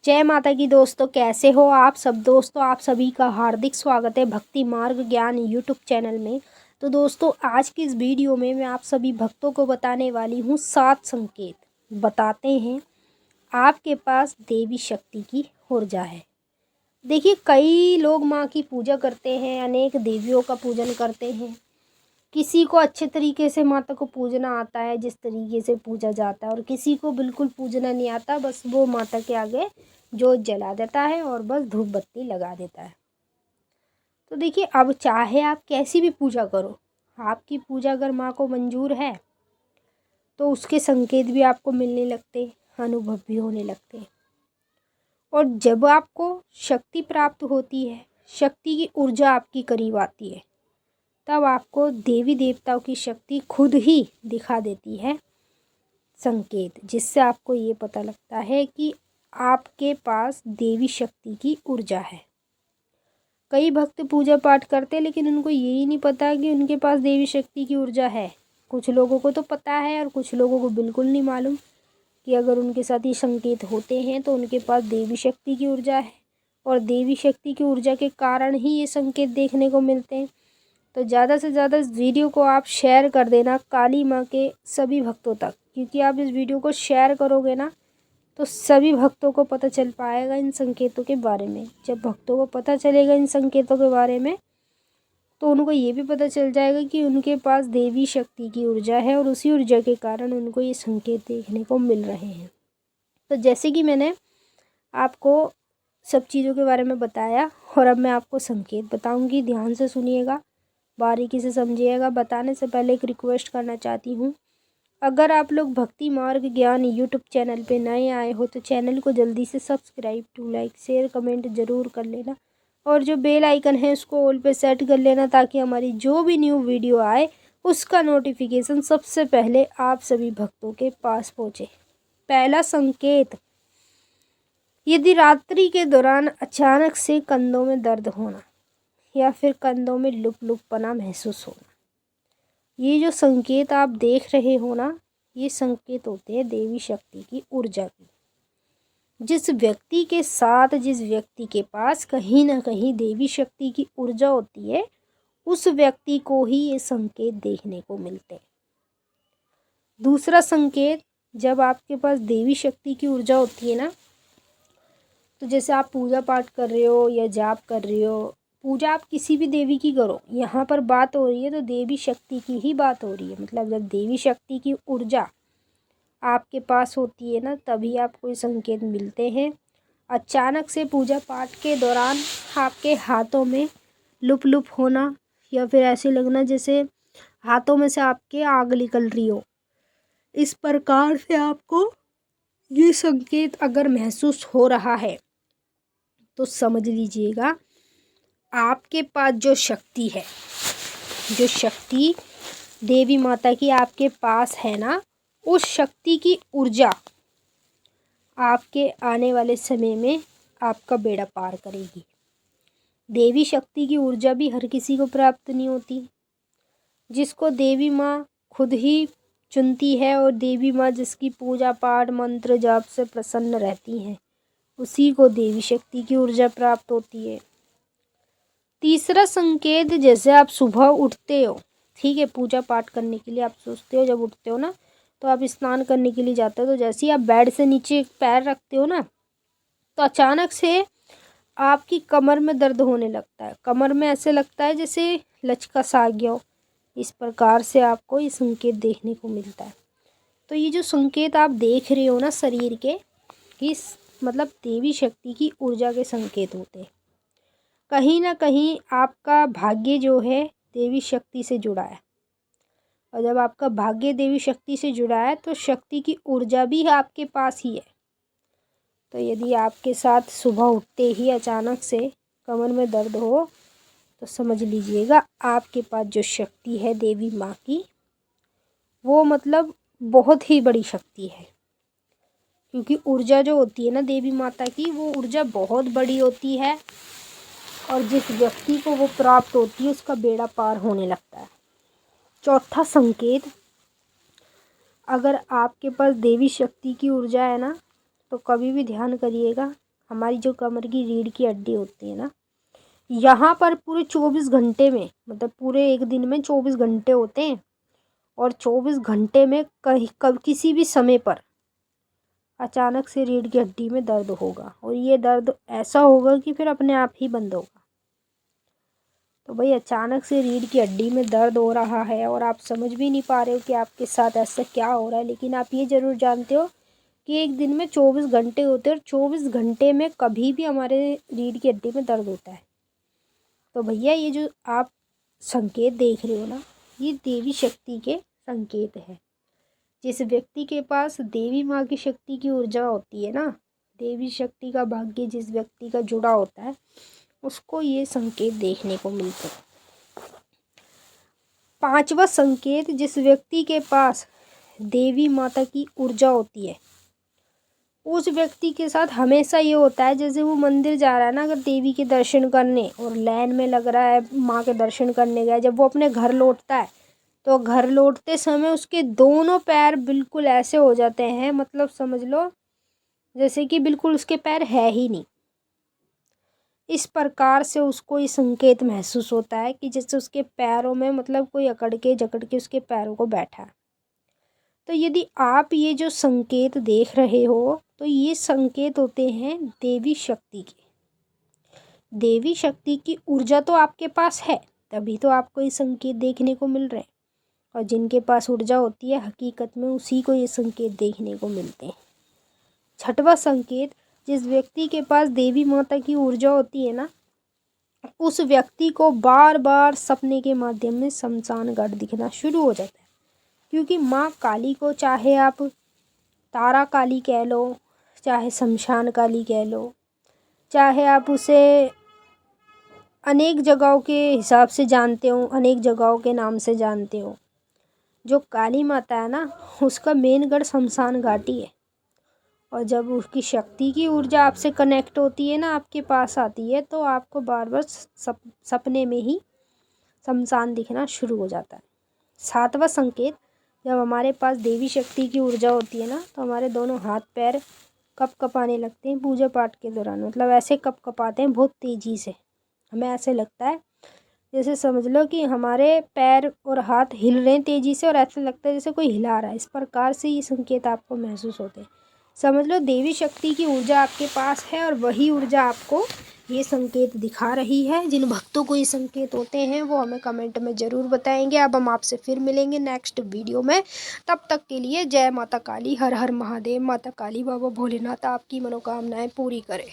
जय माता की दोस्तों, कैसे हो आप सब। दोस्तों आप सभी का हार्दिक स्वागत है भक्ति मार्ग ज्ञान यूट्यूब चैनल में। तो दोस्तों आज की इस वीडियो में मैं आप सभी भक्तों को बताने वाली हूँ 7 संकेत। बताते हैं आपके पास देवी शक्ति की ऊर्जा है। देखिए कई लोग माँ की पूजा करते हैं, अनेक देवियों का पूजन करते हैं। किसी को अच्छे तरीके से माता को पूजना आता है, जिस तरीके से पूजा जाता है, और किसी को बिल्कुल पूजना नहीं आता, बस वो माता के आगे जोत जला देता है और बस धूप बत्ती लगा देता है। तो देखिए अब चाहे आप कैसी भी पूजा करो, आपकी पूजा अगर माँ को मंजूर है तो उसके संकेत भी आपको मिलने लगते, अनुभव भी होने लगते। और जब आपको शक्ति प्राप्त होती है, शक्ति की ऊर्जा आपकी करीब आती है, तब आपको देवी देवताओं की शक्ति खुद ही दिखा देती है संकेत, जिससे आपको ये पता लगता है कि आपके पास देवी शक्ति की ऊर्जा है। कई भक्त पूजा पाठ करते हैं लेकिन उनको यही नहीं पता कि उनके पास देवी शक्ति की ऊर्जा है। कुछ लोगों को तो पता है और कुछ लोगों को बिल्कुल नहीं मालूम कि अगर उनके साथ ये संकेत होते हैं तो उनके पास देवी शक्ति की ऊर्जा है, और देवी शक्ति की ऊर्जा के कारण ही ये संकेत देखने को मिलते हैं। तो ज़्यादा से ज़्यादा इस वीडियो को आप शेयर कर देना काली माँ के सभी भक्तों तक, क्योंकि आप इस वीडियो को शेयर करोगे ना तो सभी भक्तों को पता चल पाएगा इन संकेतों के बारे में। जब भक्तों को पता चलेगा इन संकेतों के बारे में तो उनको ये भी पता चल जाएगा कि उनके पास देवी शक्ति की ऊर्जा है और उसी ऊर्जा के कारण उनको ये संकेत देखने को मिल रहे हैं। तो जैसे कि मैंने आपको सब चीज़ों के बारे में बताया, और अब मैं आपको संकेत बताऊंगी, ध्यान से सुनिएगा, बारीकी से समझिएगा। बताने से पहले एक रिक्वेस्ट करना चाहती हूँ, अगर आप लोग भक्ति मार्ग ज्ञान यूट्यूब चैनल पे नए आए हो तो चैनल को जल्दी से subscribe to like share comment ज़रूर कर लेना, और जो बेल आइकन है उसको ऑल पे सेट कर लेना, ताकि हमारी जो भी न्यू वीडियो आए उसका नोटिफिकेशन सबसे पहले आप सभी भक्तों के पास पहुँचे। पहला संकेत, यदि रात्रि के दौरान अचानक से कंधों में दर्द होना या फिर कंधों में लुप-लुपपना महसूस होना, ये जो संकेत आप देख रहे हो ना, ये संकेत होते हैं देवी शक्ति की ऊर्जा की। जिस व्यक्ति के साथ, जिस व्यक्ति के पास कहीं ना कहीं देवी शक्ति की ऊर्जा होती है, उस व्यक्ति को ही ये संकेत देखने को मिलते हैं। दूसरा संकेत, जब आपके पास देवी शक्ति की ऊर्जा होती है ना, तो जैसे आप पूजा पाठ कर रहे हो या जाप कर रहे हो, पूजा आप किसी भी देवी की करो, यहाँ पर बात हो रही है तो देवी शक्ति की ही बात हो रही है। मतलब जब देवी शक्ति की ऊर्जा आपके पास होती है ना, तभी आपको ये संकेत मिलते हैं। अचानक से पूजा पाठ के दौरान आपके हाथों में लुप लुप होना, या फिर ऐसे लगना जैसे हाथों में से आपके आग निकल रही हो, इस प्रकार से आपको ये संकेत अगर महसूस हो रहा है तो समझ लीजिएगा आपके पास जो शक्ति है, जो शक्ति देवी माता की आपके पास है ना, उस शक्ति की ऊर्जा आपके आने वाले समय में आपका बेड़ा पार करेगी। देवी शक्ति की ऊर्जा भी हर किसी को प्राप्त नहीं होती। जिसको देवी माँ खुद ही चुनती है, और देवी माँ जिसकी पूजा पाठ मंत्र जाप से प्रसन्न रहती हैं, उसी को देवी शक्ति की ऊर्जा प्राप्त होती है। तीसरा संकेत, जैसे आप सुबह उठते हो, ठीक है, पूजा पाठ करने के लिए आप सोचते हो, जब उठते हो ना तो आप स्नान करने के लिए जाते हो, तो जैसे ही आप बेड से नीचे पैर रखते हो ना, तो अचानक से आपकी कमर में दर्द होने लगता है। कमर में ऐसे लगता है जैसे लचका सा आ गया हो। इस प्रकार से आपको ये संकेत देखने को मिलता है। तो ये जो संकेत आप देख रहे हो ना शरीर के, इस मतलब देवी शक्ति की ऊर्जा के संकेत होते हैं। कहीं ना कहीं आपका भाग्य जो है देवी शक्ति से जुड़ा है, और जब आपका भाग्य देवी शक्ति से जुड़ा है तो शक्ति की ऊर्जा भी आपके पास ही है। तो यदि आपके साथ सुबह उठते ही अचानक से कमर में दर्द हो, तो समझ लीजिएगा आपके पास जो शक्ति है देवी माँ की, वो मतलब बहुत ही बड़ी शक्ति है। क्योंकि ऊर्जा जो होती है ना देवी माता की, वो ऊर्जा बहुत बड़ी होती है, और जिस व्यक्ति को वो प्राप्त होती है उसका बेड़ा पार होने लगता है। चौथा संकेत, अगर आपके पास देवी शक्ति की ऊर्जा है ना, तो कभी भी ध्यान करिएगा, हमारी जो कमर की रीढ़ की हड्डी होती है ना, यहाँ पर पूरे 24 घंटे में, मतलब पूरे एक दिन में 24 घंटे होते हैं और 24 घंटे में कहीं कब किसी भी समय पर अचानक से रीढ़ की हड्डी में दर्द होगा और ये दर्द ऐसा होगा कि फिर अपने आप ही बंद होगा। तो भाई अचानक से रीढ़ की हड्डी में दर्द हो रहा है और आप समझ भी नहीं पा रहे हो कि आपके साथ ऐसा क्या हो रहा है, लेकिन आप ये ज़रूर जानते हो कि एक दिन में 24 घंटे होते हैं और 24 घंटे में कभी भी हमारे रीढ़ की हड्डी में दर्द होता है। तो भैया ये जो आप संकेत देख रहे हो ना, ये देवी शक्ति के संकेत है। जिस व्यक्ति के पास देवी माँ की शक्ति की ऊर्जा होती है ना, देवी शक्ति का भाग्य जिस व्यक्ति का जुड़ा होता है, उसको ये संकेत देखने को मिलते हैं। पांचवा संकेत, जिस व्यक्ति के पास देवी माता की ऊर्जा होती है, उस व्यक्ति के साथ हमेशा ये होता है, जैसे वो मंदिर जा रहा है ना अगर देवी के दर्शन करने और लाइन में लग रहा है, माँ के दर्शन करने गया, जब वो अपने घर लौटता है तो घर लौटते समय उसके दोनों पैर बिल्कुल ऐसे हो जाते हैं, मतलब समझ लो जैसे कि बिल्कुल उसके पैर है ही नहीं। इस प्रकार से उसको ये संकेत महसूस होता है कि जैसे उसके पैरों में मतलब कोई अकड़ के जकड़ के उसके पैरों को बैठा है। तो यदि आप ये जो संकेत देख रहे हो तो ये संकेत होते हैं देवी शक्ति के। देवी शक्ति की ऊर्जा तो आपके पास है, तभी तो आपको ये संकेत देखने को मिल रहे हैं, और जिनके पास ऊर्जा होती है हकीकत में उसी को ये संकेत देखने को मिलते हैं। छठवां संकेत, जिस व्यक्ति के पास देवी माता की ऊर्जा होती है ना, उस व्यक्ति को बार बार सपने के माध्यम में शमशान घाट दिखना शुरू हो जाता है। क्योंकि माँ काली को चाहे आप तारा काली कह लो, चाहे शमशान काली कह लो, चाहे आप उसे अनेक जगहों के हिसाब से जानते हो, अनेक जगहों के नाम से जानते हो, जो काली माता है ना उसका मेन गढ़ शमशान घाट ही है। और जब उसकी शक्ति की ऊर्जा आपसे कनेक्ट होती है ना, आपके पास आती है, तो आपको बार बार सपने में ही शमशान दिखना शुरू हो जाता है। सातवां संकेत, जब हमारे पास देवी शक्ति की ऊर्जा होती है ना, तो हमारे दोनों हाथ पैर कप कपाने लगते हैं पूजा पाठ के दौरान, मतलब ऐसे कप कपाते हैं बहुत तेज़ी से। हमें ऐसे लगता है जैसे समझ लो कि हमारे पैर और हाथ हिल रहे हैं तेज़ी से, और ऐसा लगता है जैसे कोई हिला रहा है। इस प्रकार से ये संकेत आपको महसूस होते हैं। समझ लो देवी शक्ति की ऊर्जा आपके पास है और वही ऊर्जा आपको ये संकेत दिखा रही है। जिन भक्तों को ये संकेत होते हैं वो हमें कमेंट में ज़रूर बताएंगे। अब हम आपसे फिर मिलेंगे नेक्स्ट वीडियो में। तब तक के लिए जय माता काली, हर हर महादेव। माता काली बाबा भोलेनाथ आपकी मनोकामनाएं पूरी करें।